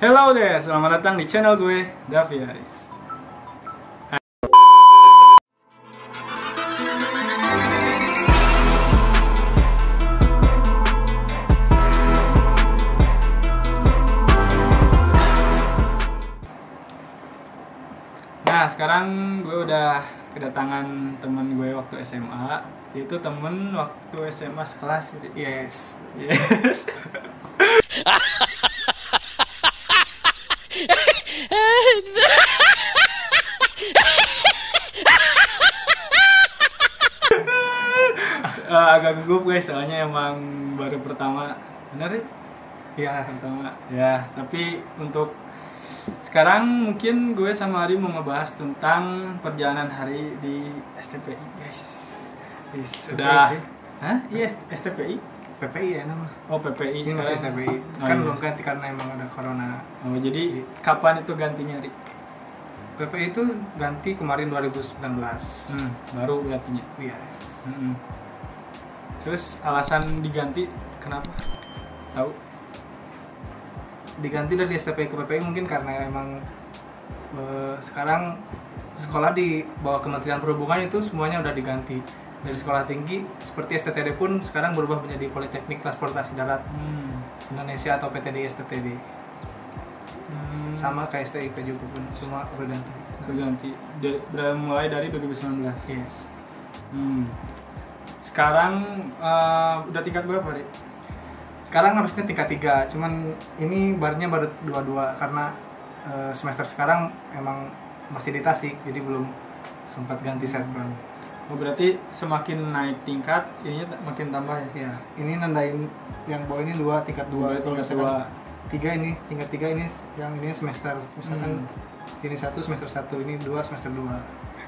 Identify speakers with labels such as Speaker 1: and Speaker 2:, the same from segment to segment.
Speaker 1: Hello there, selamat datang di channel gue, Davi Haris. Nah, sekarang gue udah kedatangan temen gue waktu SMA. Itu temen waktu SMA sekelas. Yes. Agak gugup guys, soalnya emang baru pertama. Bener ya? Iya, pertama. Ya, tapi untuk sekarang mungkin gue sama Ari mau ngebahas tentang perjalanan hari di STPI, guys. Sudah. Hah? Iya, STPI?
Speaker 2: PPI ya nama.
Speaker 1: Oh, PPI
Speaker 2: Ini masih
Speaker 1: sekarang.
Speaker 2: STPI.
Speaker 1: Oh,
Speaker 2: Kan
Speaker 1: iya.
Speaker 2: belum ganti karena emang ada corona.
Speaker 1: Oh, jadi kapan itu gantinya, Ri?
Speaker 2: PPI itu ganti kemarin 2019.
Speaker 1: Baru gantinya.
Speaker 2: Yes.
Speaker 1: Terus alasan diganti kenapa? Tahu?
Speaker 2: Diganti dari STPI ke PPI mungkin karena emang sekarang sekolah di bawah Kementerian Perhubungan itu semuanya udah diganti. Dari sekolah tinggi seperti STTD pun sekarang berubah menjadi Politeknik Transportasi Darat Indonesia atau PTDI STTD. Sama kayak STIP juga pun semua berganti.
Speaker 1: Berganti. Mulai dari 2019.
Speaker 2: Yes.
Speaker 1: Sekarang udah tingkat berapa, Ri?
Speaker 2: Sekarang harusnya tingkat 3, cuman ini barnya baru 22 karena semester sekarang emang masih di Tasik, jadi belum sempat ganti setplan.
Speaker 1: Oh, berarti semakin naik tingkat, ininya makin tambah ya?
Speaker 2: Ya, ini nandain yang bawah ini 2, tingkat 2.
Speaker 1: Berarti
Speaker 2: Kalau
Speaker 1: tingkat
Speaker 2: misalkan
Speaker 1: 2.
Speaker 2: 3 ini, tingkat 3 ini yang ini semester. Misalkan sini 1 semester 1, ini 2 semester 2.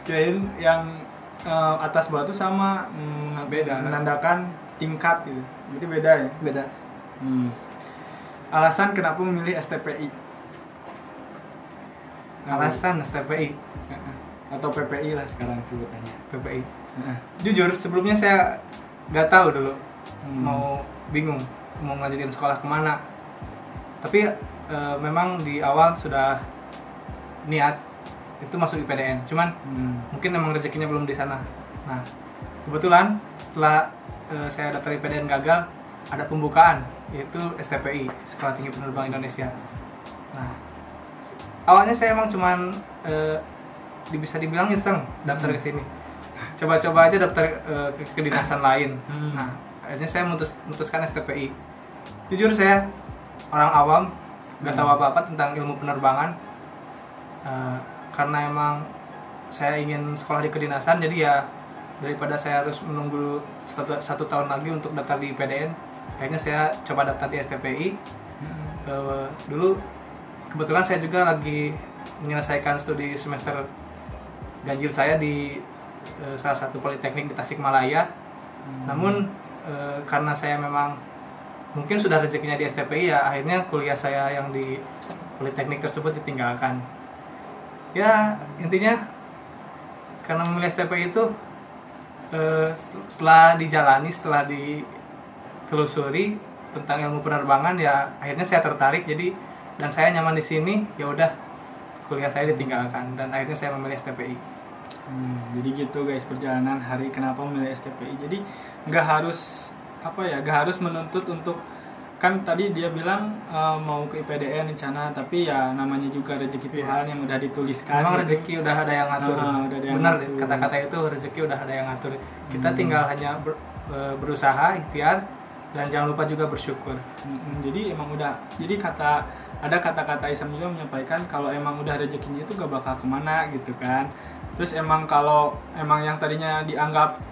Speaker 1: Kirain yang atas bawah tuh sama,
Speaker 2: Beda.
Speaker 1: menandakan tingkat gitu. Berarti beda ya?
Speaker 2: Beda.
Speaker 1: Alasan kenapa memilih STPI?
Speaker 2: Alasan STPI
Speaker 1: Atau PPI lah sekarang sebutannya.
Speaker 2: PPI. Jujur sebelumnya saya nggak tahu dulu, mau bingung mau ngelanjutin sekolah kemana. Tapi memang di awal sudah niat itu masuk IPDN. Cuman mungkin emang rezekinya belum di sana. Nah, kebetulan setelah saya daftar IPDN gagal, ada pembukaan yaitu STPI, Sekolah Tinggi Penerbang Indonesia. Nah, awalnya saya emang cuman bisa dibilang iseng daftar ke sini. Coba-coba aja daftar ke kedinasan lain. Nah, akhirnya saya memutuskan STPI. Jujur saya orang awam, nggak tahu apa-apa tentang ilmu penerbangan. Karena emang saya ingin sekolah di kedinasan, jadi ya daripada saya harus menunggu satu tahun lagi untuk daftar di IPDN, akhirnya saya coba daftar di STPI. Dulu kebetulan saya juga lagi menyelesaikan studi semester ganjil saya di salah satu politeknik di Tasikmalaya. Namun karena saya memang mungkin sudah rezekinya di STPI, ya akhirnya kuliah saya yang di politeknik tersebut ditinggalkan. Ya intinya karena memilih STPI itu setelah dijalani, setelah ditelusuri tentang ilmu penerbangan, ya akhirnya saya tertarik. Jadi dan saya nyaman di sini, ya udah kuliah saya ditinggalkan dan akhirnya saya memilih STPI.
Speaker 1: Jadi gitu guys perjalanan hari kenapa memilih STPI. Jadi nggak harus nggak harus menuntut untuk, kan tadi dia bilang mau ke IPDN rencana, tapi ya namanya juga rezeki Tuhan yang udah dituliskan.
Speaker 2: Memang
Speaker 1: gitu.
Speaker 2: rezeki udah ada yang ngatur.
Speaker 1: Udah ada yang
Speaker 2: Benar
Speaker 1: ngatur.
Speaker 2: kata-kata itu, rezeki udah ada yang ngatur. Kita tinggal hanya berusaha, ikhtiar, dan jangan lupa juga bersyukur.
Speaker 1: Jadi emang udah, jadi ada kata-kata Islam juga menyampaikan kalau emang udah rezekinya itu gak bakal kemana gitu kan. Terus emang kalau emang yang tadinya dianggap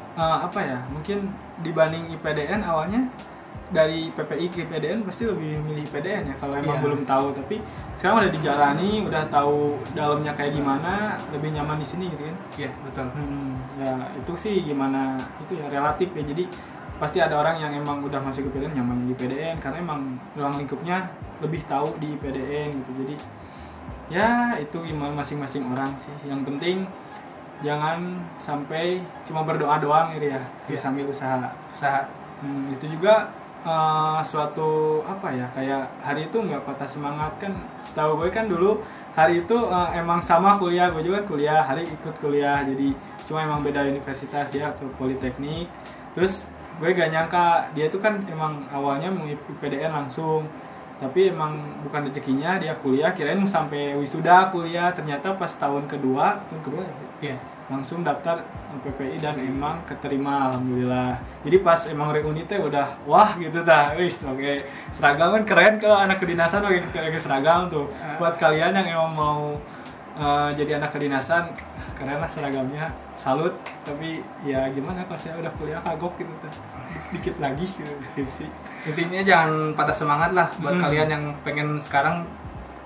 Speaker 1: mungkin dibanding IPDN awalnya dari PPI ke IPDN pasti lebih milih IPDN ya kalau emang belum tahu. Tapi sekarang udah dijalani, udah tahu dalamnya kayak gimana, lebih nyaman di sini gitu kan.
Speaker 2: Iya betul.
Speaker 1: Ya itu sih gimana itu ya relatif ya. Jadi pasti ada orang yang emang udah masuk ke IPDN nyaman di IPDN karena emang ruang lingkupnya lebih tahu di IPDN gitu. Jadi ya itu masing-masing orang sih. Yang penting jangan sampai cuma berdoa doang gitu ya, sambil usaha.
Speaker 2: Usaha.
Speaker 1: Itu juga suatu apa ya, kayak hari itu nggak patah semangat kan. Setahu gue kan dulu hari itu emang sama kuliah, gue juga kan kuliah, hari ikut kuliah, jadi cuma emang beda universitas, dia ke politeknik. Terus gue gak nyangka dia itu kan emang awalnya mau IPDN langsung, tapi emang bukan rezekinya dia kuliah, kirain sampai wisuda kuliah, ternyata pas tahun kedua ya, langsung daftar PPI dan emang keterima alhamdulillah. Jadi pas emang reuni teh udah wah gitu tah, wis oke. Seragam kan keren, kalau anak kedinasan pakai seragam tuh. Buat kalian yang emang mau jadi anak kedinasan, keren lah seragamnya, salut. Tapi ya gimana kalau saya udah kuliah kagok gitu tah. Dikit lagi gitu skripsi.
Speaker 2: Intinya jangan patah semangat lah buat kalian yang pengen sekarang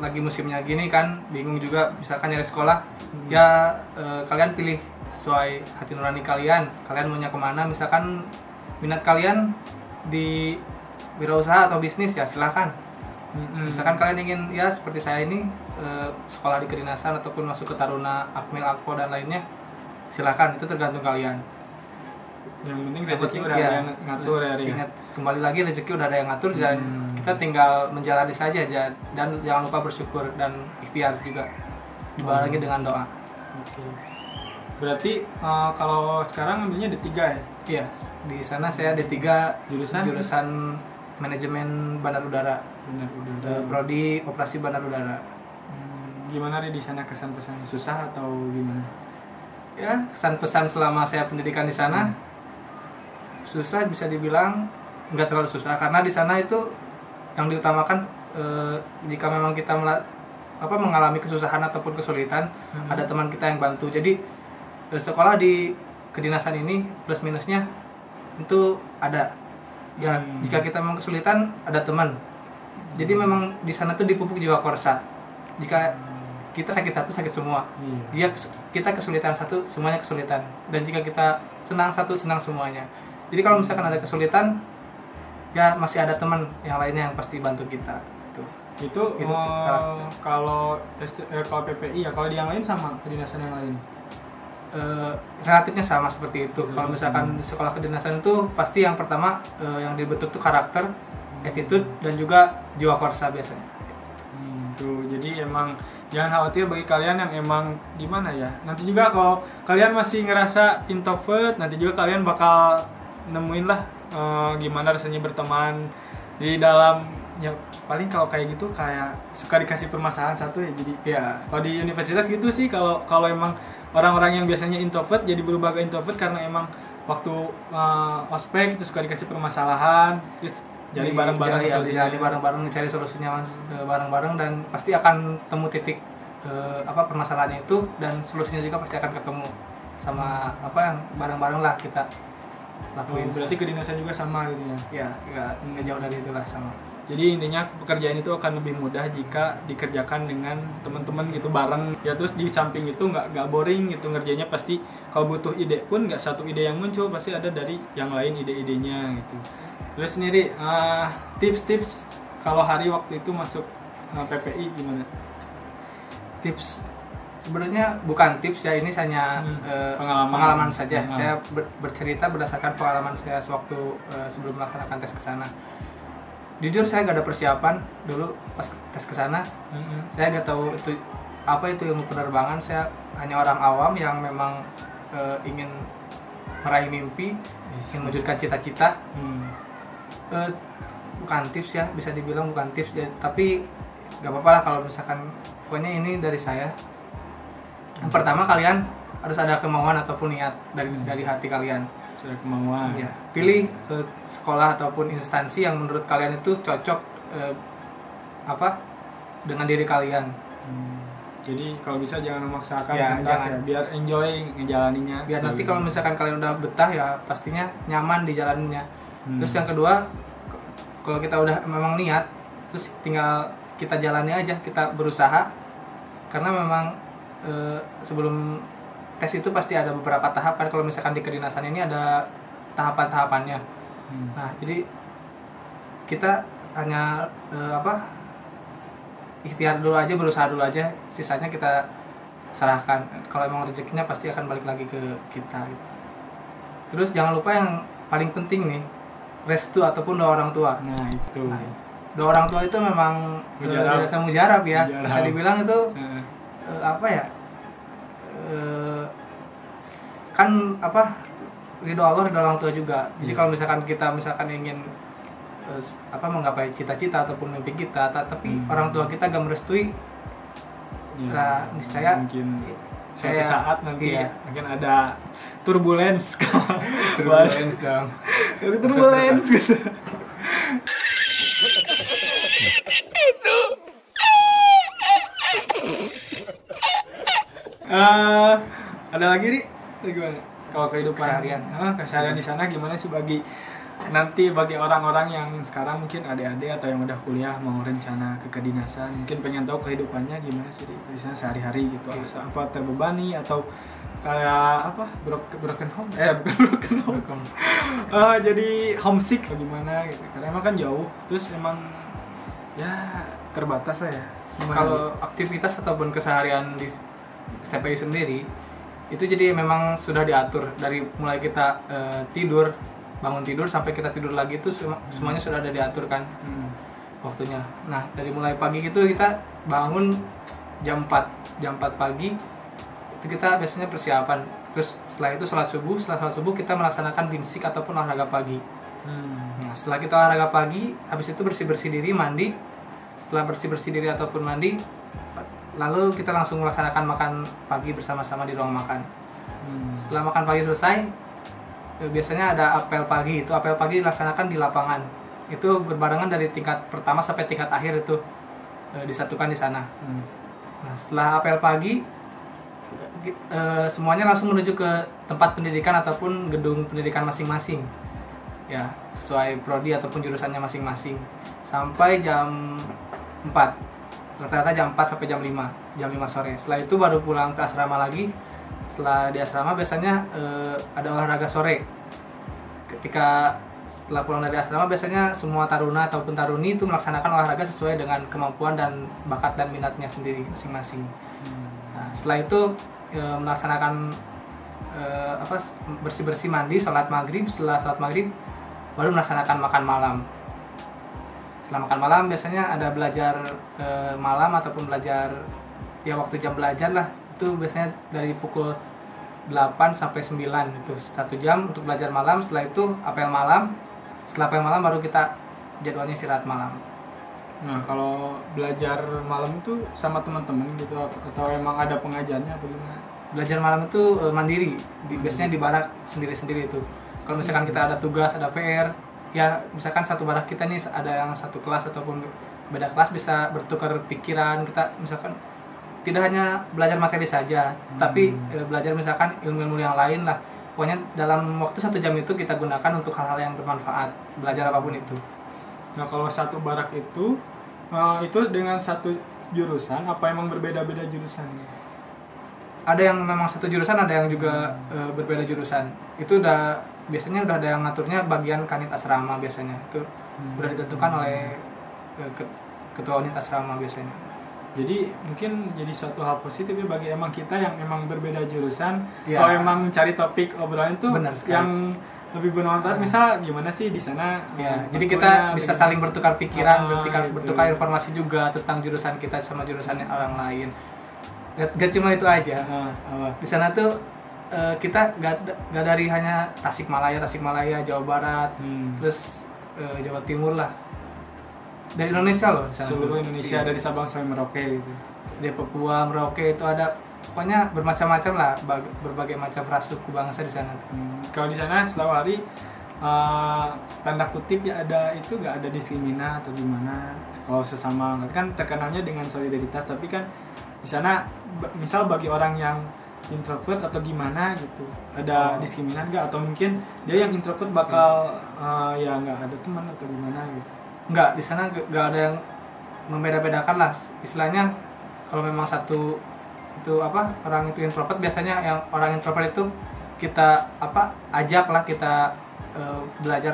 Speaker 2: lagi musimnya gini kan, bingung juga misalkan nyari sekolah. Ya kalian pilih sesuai hati nurani kalian maunya kemana. Misalkan minat kalian di wirausaha atau bisnis, ya silahkan. Misalkan kalian ingin ya seperti saya ini sekolah di kedinasan ataupun masuk ke Taruna, Akmil, Akpo dan lainnya, silahkan, itu tergantung kalian.
Speaker 1: Yang penting rezeki udah ada yang ngatur ya.
Speaker 2: Ingat, kembali lagi rezeki udah ada yang ngatur, dan kita tinggal menjalani saja, dan jangan lupa bersyukur dan ikhtiar juga dibarengi dengan doa.
Speaker 1: Oke. Berarti kalau sekarang ambilnya D3 ya?
Speaker 2: Iya, di sana saya D3 jurusan manajemen bandar udara. Prodi operasi bandar udara.
Speaker 1: Gimana di sana kesan-pesan susah atau gimana?
Speaker 2: Ya, kesan-pesan selama saya pendidikan di sana susah, bisa dibilang nggak terlalu susah, karena di sana itu yang diutamakan jika memang kita mengalami kesusahan ataupun kesulitan, ada teman kita yang bantu. Jadi sekolah di kedinasan ini plus minusnya itu ada. Ya, jika kita memang kesulitan, ada teman. Jadi memang di sana tuh dipupuk jiwa korsa. Jika kita sakit satu, sakit semua. Kita kesulitan satu, semuanya kesulitan. Dan jika kita senang satu, senang semuanya. Jadi kalau misalkan ada kesulitan, ya masih ada teman yang lainnya yang pasti bantu kita.
Speaker 1: Itu kalau PPI ya, kalau di yang lain sama kedinasan yang lain?
Speaker 2: Relatifnya sama seperti itu. Kalau misalkan di sekolah kedinasan itu pasti yang pertama yang dibentuk tuh karakter, attitude, dan juga jiwa korsa biasanya.
Speaker 1: Tuh, jadi emang jangan khawatir bagi kalian yang emang gimana ya. Nanti juga kalau kalian masih ngerasa introvert, nanti juga kalian bakal nemuin lah gimana rasanya berteman di dalam, ya paling kalau kayak gitu kayak suka dikasih permasalahan satu ya. Jadi ya kalau di universitas gitu sih, kalau emang orang-orang yang biasanya introvert jadi berubah ke introvert karena emang waktu ospek itu suka dikasih permasalahan, terus jadi bareng-bareng mencari solusinya bareng-bareng, dan pasti akan temu titik permasalahannya itu, dan solusinya juga pasti akan ketemu sama yang bareng-bareng lah kita lakuin. Berarti kedinasan juga sama gitu ya?
Speaker 2: Ya, nggak jauh dari itulah sama.
Speaker 1: Jadi intinya pekerjaan itu akan lebih mudah jika dikerjakan dengan teman-teman gitu bareng. Ya terus di samping itu nggak boring gitu ngerjainnya, pasti kalau butuh ide pun nggak satu ide yang muncul, pasti ada dari yang lain ide-idenya gitu. Terus sendiri tips-tips kalau hari waktu itu masuk PPI gimana?
Speaker 2: Tips sebenarnya bukan tips ya, ini hanya pengalaman saja. Saya bercerita berdasarkan pengalaman saya sewaktu sebelum melaksanakan tes ke sana. Jujur saya gak ada persiapan dulu pas tes ke sana. Saya gak tahu itu apa itu ilmu penerbangan. Saya hanya orang awam yang memang ingin meraih mimpi, ingin mewujudkan cita-cita. Bukan tips ya, bisa dibilang bukan tips ya, tapi gak apa-apa lah kalau misalkan, pokoknya ini dari saya. Yang pertama, kalian harus ada kemauan ataupun niat dari hati kalian.
Speaker 1: Ada kemauan.
Speaker 2: Ya, pilih sekolah ataupun instansi yang menurut kalian itu cocok dengan diri kalian.
Speaker 1: Jadi kalau bisa jangan memaksakan,
Speaker 2: jangan.
Speaker 1: Biar enjoy ngejalaninya.
Speaker 2: Biar nanti kalau misalkan kalian udah betah, ya pastinya nyaman di jalannya. Terus yang kedua, kalau kita udah memang niat, terus tinggal kita jalani aja, kita berusaha. Karena memang sebelum tes itu pasti ada beberapa tahapan. Kalau misalkan di kedinasan ini ada tahapan-tahapannya. Nah, jadi kita hanya ikhtiar dulu aja, berusaha dulu aja, sisanya kita serahkan. Kalau emang rezekinya pasti akan balik lagi ke kita gitu. Terus jangan lupa yang paling penting nih, restu ataupun doa orang tua.
Speaker 1: Nah itu.
Speaker 2: Nah, doa orang tua itu memang
Speaker 1: Mujarab.
Speaker 2: dirasa mujarab ya.
Speaker 1: Mujarab.
Speaker 2: Bisa dibilang itu
Speaker 1: Heeh.
Speaker 2: apa ya? Kan apa? Ridho Allah, ridho orang tua juga. Jadi
Speaker 1: Iya.
Speaker 2: kalau misalkan kita ingin menggapai cita-cita ataupun mimpi kita, tapi orang tua kita gak merestui,
Speaker 1: Ya,
Speaker 2: nah, niscaya
Speaker 1: mungkin suatu
Speaker 2: saya-
Speaker 1: saat nanti
Speaker 2: iya.
Speaker 1: mungkin ada turbulence.
Speaker 2: turbulence dong.
Speaker 1: Dari turbulence gitu. Ada lagi nih gimana? Kalau kehidupan
Speaker 2: Keseharian.
Speaker 1: keseharian di sana gimana sih bagi orang-orang yang sekarang mungkin adik-adik atau yang udah kuliah mau rencana ke kedinasan, mungkin pengen tahu kehidupannya gimana sih di sana sehari-hari gitu. Apa terbebani atau kayak apa broken home? Bukan broken home. Jadi homesick atau gimana gitu. Karena emang kan jauh, terus emang ya terbatas lah ya. Gimana?
Speaker 2: Kalau aktivitas ataupun keseharian di STPI sendiri itu jadi memang sudah diatur dari mulai kita bangun tidur sampai kita tidur lagi itu semuanya sudah ada diatur kan waktunya. Nah, dari mulai pagi gitu kita bangun jam 4 pagi itu kita biasanya persiapan. Terus setelah itu setelah sholat subuh kita melaksanakan binsik ataupun olahraga pagi. Nah, setelah kita olahraga pagi, habis itu bersih-bersih diri, mandi. Setelah bersih-bersih diri ataupun mandi, lalu kita langsung melaksanakan makan pagi bersama-sama di ruang makan. Setelah makan pagi selesai, biasanya ada apel pagi. Itu apel pagi dilaksanakan di lapangan. Itu berbarengan dari tingkat pertama sampai tingkat akhir itu disatukan di sana. Nah, setelah apel pagi, semuanya langsung menuju ke tempat pendidikan ataupun gedung pendidikan masing-masing. Ya, sesuai prodi ataupun jurusannya masing-masing. Sampai jam 4. Rata-rata jam 4 sampai jam 5 sore. Setelah itu baru pulang ke asrama lagi. Setelah di asrama biasanya ada olahraga sore. Setelah pulang dari asrama biasanya semua taruna ataupun taruni itu melaksanakan olahraga sesuai dengan kemampuan dan bakat dan minatnya sendiri masing-masing. Nah, setelah itu melaksanakan bersih-bersih, mandi, sholat maghrib. Setelah sholat maghrib baru melaksanakan makan malam. Setelah makan malam biasanya ada belajar malam ataupun belajar ya waktu jam belajar lah. Itu biasanya dari pukul 8 sampai 9 itu 1 jam untuk belajar malam. Setelah itu apel malam. Setelah apel malam baru kita jadwalnya istirahat malam.
Speaker 1: Nah, kalau belajar malam itu sama teman-teman gitu atau emang ada pengajarnya apa gimana?
Speaker 2: Belajar malam itu mandiri, biasanya di barak sendiri-sendiri itu. Kalau misalkan kita ada tugas, ada PR, ya misalkan satu barak kita nih ada yang satu kelas ataupun beda kelas bisa bertukar pikiran. Kita misalkan tidak hanya belajar materi saja, tapi belajar misalkan ilmu-ilmu yang lain lah. Pokoknya dalam waktu 1 jam itu kita gunakan untuk hal-hal yang bermanfaat, belajar apapun itu.
Speaker 1: Nah, kalau satu barak itu dengan satu jurusan apa emang berbeda-beda jurusan?
Speaker 2: Ada yang memang satu jurusan, ada yang juga berbeda jurusan. Itu biasanya udah ada yang ngaturnya bagian kanit asrama biasanya. Itu udah ditentukan oleh ketua unit asrama biasanya.
Speaker 1: Jadi mungkin jadi suatu hal positif ya bagi emang kita yang emang berbeda jurusan.
Speaker 2: Ya.
Speaker 1: Kalau emang mencari topik obrolan itu
Speaker 2: Benar sekali.
Speaker 1: yang lebih bermanfaat, misal gimana sih di sana?
Speaker 2: Ya, jadi
Speaker 1: bakulnya,
Speaker 2: kita bisa
Speaker 1: bagaimana?
Speaker 2: saling bertukar pikiran,
Speaker 1: Gitu.
Speaker 2: bertukar informasi juga tentang jurusan kita sama jurusan orang lain. Gak cuma itu aja. Di sana tuh kita gak dari hanya Tasikmalaya, Jawa Barat, terus Jawa Timur lah. Dari Indonesia loh di sana.
Speaker 1: Seluruh Indonesia
Speaker 2: Iya.
Speaker 1: dari Sabang sampai Merauke gitu.
Speaker 2: Dari Papua, Merauke itu ada, pokoknya bermacam-macam lah, berbagai macam ras suku bangsa di sana.
Speaker 1: Kalau di sana selalu hari tanda kutip ya ada itu nggak ada diskrimina atau gimana kalau sesama kan terkenalnya dengan solidaritas, tapi kan di sana misal bagi orang yang introvert atau gimana gitu ada diskriminan nggak, atau mungkin dia yang introvert bakal ya nggak ada teman atau gimana gitu?
Speaker 2: Enggak, di sana enggak ada yang membeda-bedakan lah istilahnya. Kalau memang satu itu orang itu introvert, biasanya yang orang introvert itu kita ajak lah, kita belajar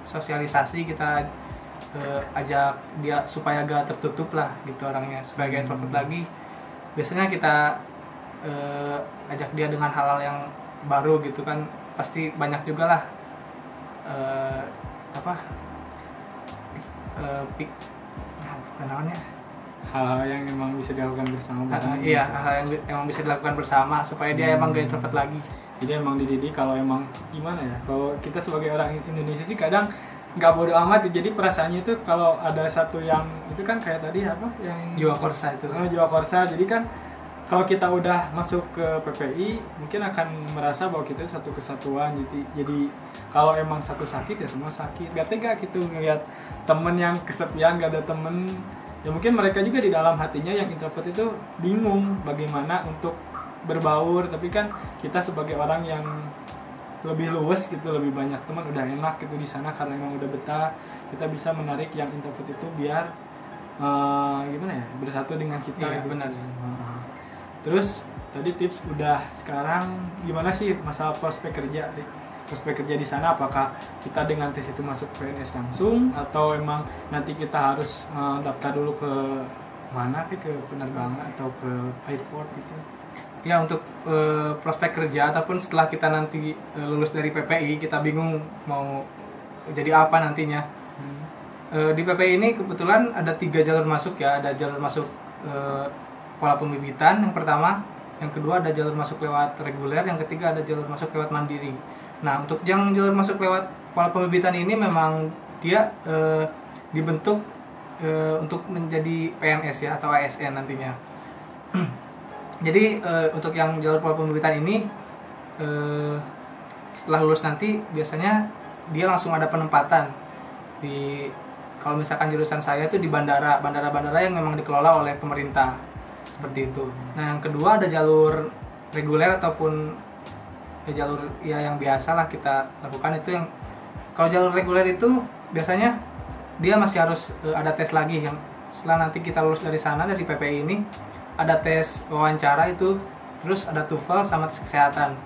Speaker 2: sosialisasi, kita ajak dia supaya gak tertutup lah gitu orangnya, supaya gak introvert lagi. Biasanya kita ajak dia dengan hal-hal yang baru gitu kan, pasti banyak juga lah apa pik namanya
Speaker 1: hal-hal yang emang bisa dilakukan bersama.
Speaker 2: iya, hal yang emang bisa dilakukan bersama supaya dia emang gak introvert lagi.
Speaker 1: Jadi emang dididik kalau emang gimana ya, kalau kita sebagai orang Indonesia sih kadang nggak bodo amat. Jadi perasaannya itu kalau ada satu yang itu kan kayak tadi apa yang
Speaker 2: Jiwa korsa itu.
Speaker 1: Jiwa korsa. Jadi kan kalau kita udah masuk ke PPI mungkin akan merasa bahwa kita satu kesatuan. Jadi kalau emang satu sakit ya semua sakit. Gak tega gitu ngeliat temen yang kesepian, gak ada temen. Ya mungkin mereka juga di dalam hatinya yang introvert itu bingung bagaimana untuk berbaur. Tapi kan kita sebagai orang yang lebih luas gitu, lebih banyak teman, udah enak gitu di sana karena emang udah betah. Kita bisa menarik yang introvert itu biar gimana ya, bersatu dengan kita.
Speaker 2: Iya,
Speaker 1: gitu.
Speaker 2: benar.
Speaker 1: Terus tadi tips udah, sekarang gimana sih masalah prospek kerja? Prospek kerja di sana, apakah kita dengan tes itu masuk PNS langsung atau emang nanti kita harus daftar dulu ke mana, ke penerbangan atau ke airport gitu?
Speaker 2: Ya, untuk prospek kerja ataupun setelah kita nanti lulus dari PPI, kita bingung mau jadi apa nantinya. Di PPI ini kebetulan ada 3 jalur masuk ya. Ada jalur masuk pola pembibitan yang pertama, yang kedua ada jalur masuk lewat reguler, yang ketiga ada jalur masuk lewat mandiri. Nah, untuk yang jalur masuk lewat pola pembibitan ini memang dia dibentuk untuk menjadi PNS ya, atau ASN nantinya. Jadi untuk yang jalur pola pembibitan ini setelah lulus nanti biasanya dia langsung ada penempatan di, kalau misalkan jurusan saya itu di bandara yang memang dikelola oleh pemerintah, seperti itu. Nah, yang kedua ada jalur reguler ataupun jalur ya yang biasa lah kita lakukan. Itu yang kalau jalur reguler itu biasanya dia masih harus ada tes lagi, yang setelah nanti kita lulus dari sana, dari PPI ini ada tes wawancara itu, terus ada TOEFL sama tes kesehatan.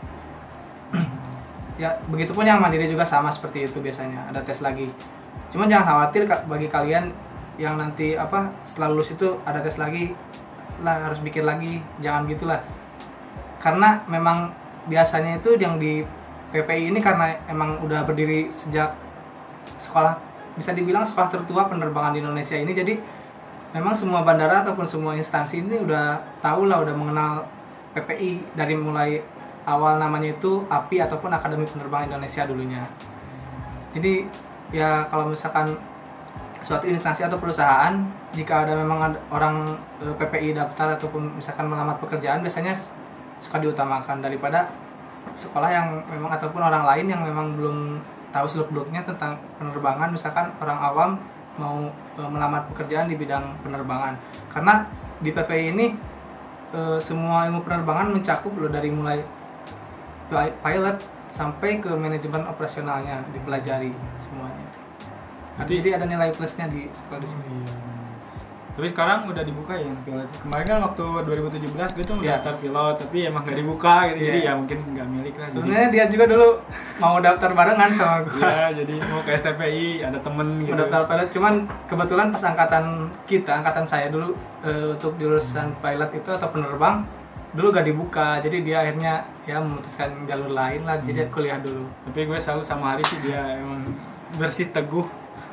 Speaker 2: Ya, begitupun yang mandiri juga sama seperti itu, biasanya ada tes lagi. Cuman jangan khawatir bagi kalian yang nanti setelah lulus itu ada tes lagi lah, harus mikir lagi, jangan gitulah. Karena memang biasanya itu yang di PPI ini karena emang udah berdiri sejak sekolah, bisa dibilang sekolah tertua penerbangan di Indonesia ini. Jadi memang semua bandara ataupun semua instansi ini udah tahu lah, udah mengenal PPI dari mulai awal namanya itu API ataupun Akademi Penerbangan Indonesia dulunya. Jadi ya kalau misalkan suatu instansi atau perusahaan, jika ada memang orang PPI daftar ataupun misalkan melamar pekerjaan, biasanya suka diutamakan daripada sekolah yang memang ataupun orang lain yang memang belum tahu seluk-beluknya tentang penerbangan. Misalkan orang awam mau melamar pekerjaan di bidang penerbangan, karena di PPI ini semua ilmu penerbangan mencakup loh, dari mulai pilot sampai ke manajemen operasionalnya dipelajari semuanya. Jadi ada nilai plusnya di sekolah di sini.
Speaker 1: Tapi sekarang udah dibuka ya pilot. Kemarin kan waktu 2017 gue tuh daftar pilot, tapi emang nggak dibuka gitu. Jadi ya mungkin nggak milik lah.
Speaker 2: Sebenarnya dia juga dulu mau daftar barengan sama gue.
Speaker 1: Iya, jadi mau ke STPI, ada temen gitu.
Speaker 2: Mau daftar pilot, cuman kebetulan pas angkatan saya dulu untuk jurusan pilot itu atau penerbang dulu gak dibuka. Jadi dia akhirnya ya memutuskan jalur lain lah. Jadi kuliah dulu. Tapi
Speaker 1: gue selalu sama Hari sih, dia emang bersih teguh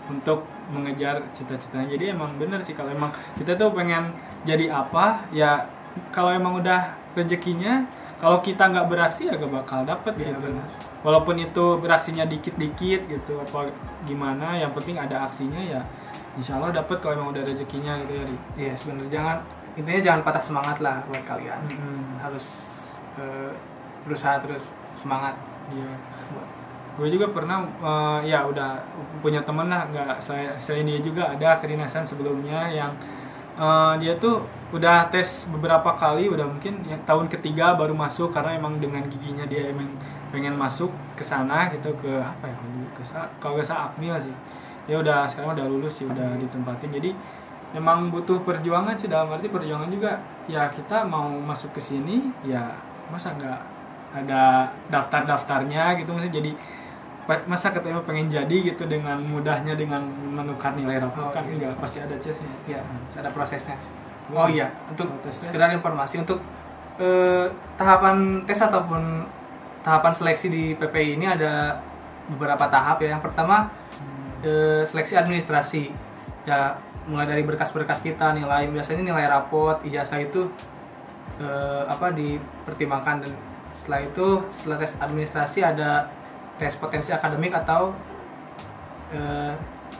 Speaker 1: untuk mengejar cita-citanya. Jadi emang bener sih, kalau emang kita tuh pengen jadi apa ya, kalau emang udah rezekinya, kalau kita nggak beraksi ya gak bakal dapet gitu.
Speaker 2: Bener.
Speaker 1: Walaupun itu beraksinya dikit-dikit gitu apa gimana, yang penting ada aksinya ya insya Allah dapet kalau emang udah rezekinya gitu ya.
Speaker 2: Iya, sebenarnya intinya jangan patah semangat lah buat kalian. Harus berusaha terus, semangat.
Speaker 1: Iya. Gue juga pernah ya udah punya temen lah, nggak saya dia juga ada kedinasan sebelumnya yang dia tuh udah tes beberapa kali, udah mungkin ya, tahun ketiga baru masuk karena emang dengan giginya dia emang pengen masuk ke sana gitu, ke apa ya, kalau nggak salah Akmil sih. Ya udah sekarang udah lulus sih, udah ditempatin. Jadi memang butuh perjuangan sih, dalam arti perjuangan juga ya, kita mau masuk ke sini ya masa nggak ada daftarnya gitu, maksudnya jadi masa katanya pengen jadi gitu dengan mudahnya dengan menukar nilai rapor kan enggak, pasti ada tesnya.
Speaker 2: Ya, ada prosesnya. Oh iya, untuk sekedar informasi, untuk tahapan tes ataupun tahapan seleksi di PPI ini ada beberapa tahap ya. Yang pertama seleksi administrasi. Ya mulai dari berkas-berkas kita, biasanya nilai rapot, ijazah itu dipertimbangkan. Dan setelah itu, setelah tes administrasi ada tes potensi akademik atau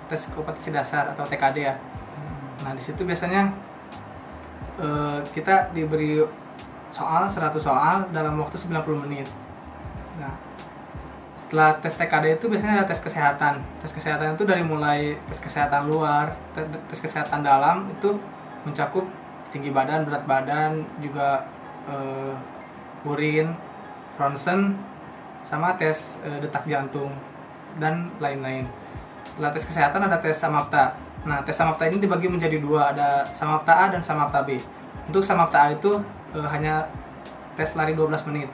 Speaker 2: tes kompetensi dasar atau TKD ya. Nah di situ biasanya kita diberi 100 soal dalam waktu 90 menit. Nah setelah tes TKD itu biasanya ada tes kesehatan. Tes kesehatan itu dari mulai tes kesehatan luar, tes kesehatan dalam itu mencakup tinggi badan, berat badan, juga urin, ronsen, sama tes detak jantung dan lain-lain. Setelah tes kesehatan ada tes Samapta. Nah, tes Samapta ini dibagi menjadi dua, ada Samapta A dan Samapta B. Untuk Samapta A itu hanya tes lari 12 menit.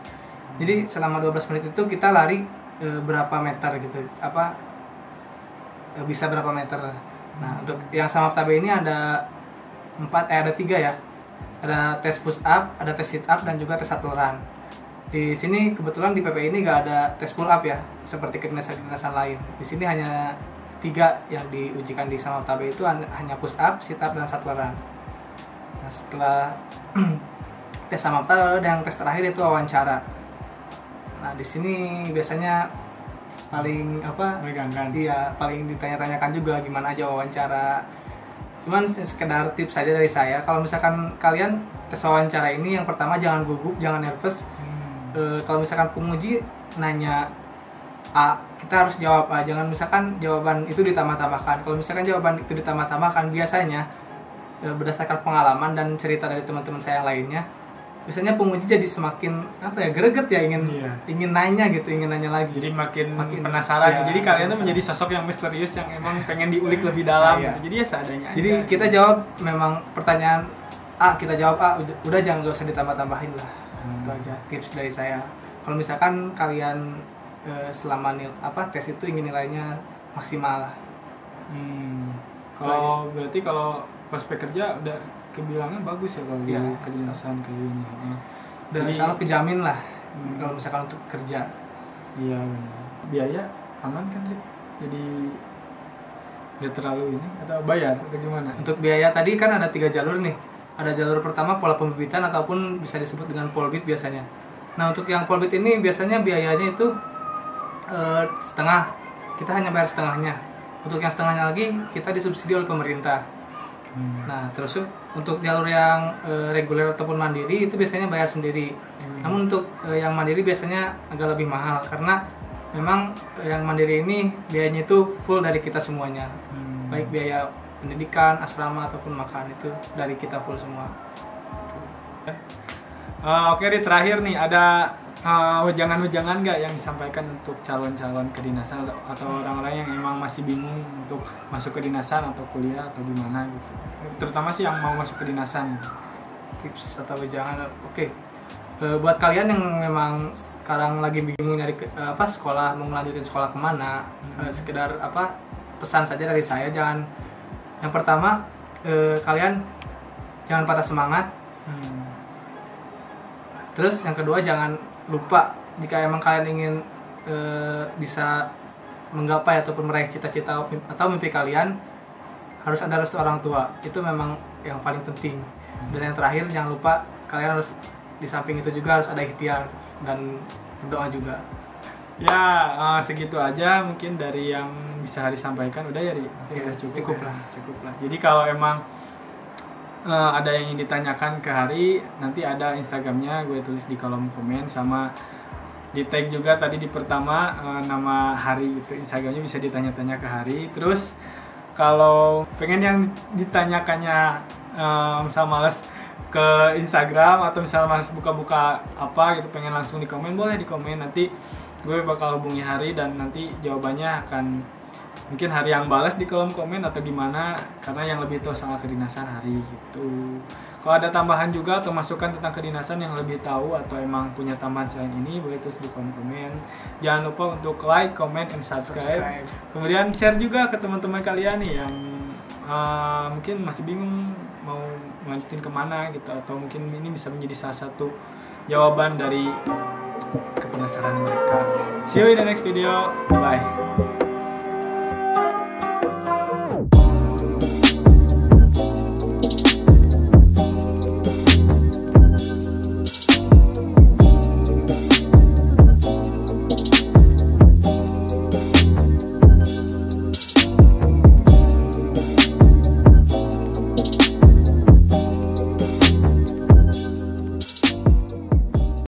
Speaker 2: Jadi selama 12 menit itu kita lari berapa meter gitu, bisa berapa meter. Nah, untuk yang Samapta B ini ada 3 ya. Ada tes push up, ada tes sit up, dan juga tes shuttle run. Di sini kebetulan di PP ini nggak ada tes pull up ya, seperti kedinasan lain. Di sini hanya 3 yang diujikan di Samapta B, itu hanya push up, sit up, dan shuttle run. Nah, setelah tes Samapta lalu ada yang tes terakhir itu wawancara. Nah, di sini biasanya paling
Speaker 1: menegangkan.
Speaker 2: Iya, paling ditanya-tanyakan juga gimana aja wawancara. Cuman sekedar tips saja dari saya, kalau misalkan kalian tes wawancara ini, yang pertama jangan gugup, jangan nervous. Kalau misalkan penguji nanya A, kita harus jawab A. Jangan misalkan jawaban itu ditambah-tambahkan. Kalau misalkan jawaban itu ditambah-tambahkan, biasanya berdasarkan pengalaman dan cerita dari teman-teman saya yang lainnya, biasanya penguji jadi semakin greget ya, ingin nanya lagi.
Speaker 1: Jadi makin penasaran.
Speaker 2: Ya,
Speaker 1: jadi kalian tuh menjadi sosok yang misterius yang emang pengen diulik lebih dalam.
Speaker 2: Ya.
Speaker 1: Jadi ya seadanya aja.
Speaker 2: Jadi kita jawab memang pertanyaan A, kita jawab A, udah jangan gak usah ditambah-tambahin lah. Itu aja tips dari saya. Kalau misalkan kalian selama tes itu ingin nilainya maksimal lah.
Speaker 1: Kalau berarti kalau prospek kerja udah kebilangnya bagus ya kalau di kedinasan kayak gini.
Speaker 2: Udah insya Allah kejamin lah kalau misalkan untuk kerja.
Speaker 1: Iya benar. Biaya aman kan sih? Jadi nggak terlalu ini atau bayar atau gimana?
Speaker 2: Untuk biaya tadi kan ada 3 jalur nih. Ada jalur pertama pola pembibitan ataupun bisa disebut dengan polbit biasanya. Nah untuk yang polbit ini biasanya biayanya itu setengah. Kita hanya bayar setengahnya. Untuk yang setengahnya lagi kita disubsidi oleh pemerintah. Nah terus untuk jalur yang reguler ataupun mandiri itu biasanya bayar sendiri. Namun untuk yang mandiri biasanya agak lebih mahal karena memang yang mandiri ini biayanya itu full dari kita semuanya. Baik biaya pendidikan, asrama ataupun makan itu dari kita full semua.
Speaker 1: Oke, terakhir nih ada wejangan-wejangan nggak yang disampaikan untuk calon-calon kedinasan atau orang-orang yang emang masih bingung untuk masuk kedinasan atau kuliah atau gimana gitu, terutama sih yang mau masuk kedinasan.
Speaker 2: Tips atau wejangan, oke. Buat kalian yang memang sekarang lagi bingung nyari sekolah, mau melanjutin sekolah kemana, sekedar pesan saja dari saya, yang pertama kalian jangan patah semangat. Terus yang kedua jangan lupa jika emang kalian ingin bisa menggapai ataupun meraih cita-cita atau mimpi kalian, harus ada restu orang tua. Itu memang yang paling penting. Dan yang terakhir jangan lupa kalian harus di samping itu juga harus ada ikhtiar dan berdoa juga.
Speaker 1: Ya segitu aja mungkin dari yang bisa Hari sampaikan. Udah ya,
Speaker 2: cukup lah.
Speaker 1: Jadi kalau emang ada yang ingin ditanyakan ke Hari, nanti ada Instagramnya gue tulis di kolom komen, sama di tag juga tadi di pertama nama Hari itu, Instagramnya bisa ditanya-tanya ke Hari. Terus kalau pengen yang ditanyakannya misal males ke Instagram atau misal males buka-buka gitu, pengen langsung di komen, boleh di komen, nanti gue bakal hubungi Hari dan nanti jawabannya akan mungkin Hari yang balas di kolom komen atau gimana, karena yang lebih tahu soal kedinasan Hari gitu. Kalau ada tambahan juga atau masukan tentang kedinasan yang lebih tahu atau emang punya tambahan selain ini, boleh tulis di kolom komen. Jangan lupa untuk like, comment, and subscribe. Kemudian share juga ke teman-teman kalian nih yang mungkin masih bingung mau melanjutin kemana gitu, atau mungkin ini bisa menjadi salah satu jawaban dari kepenasaran mereka. See you in the next video. Bye.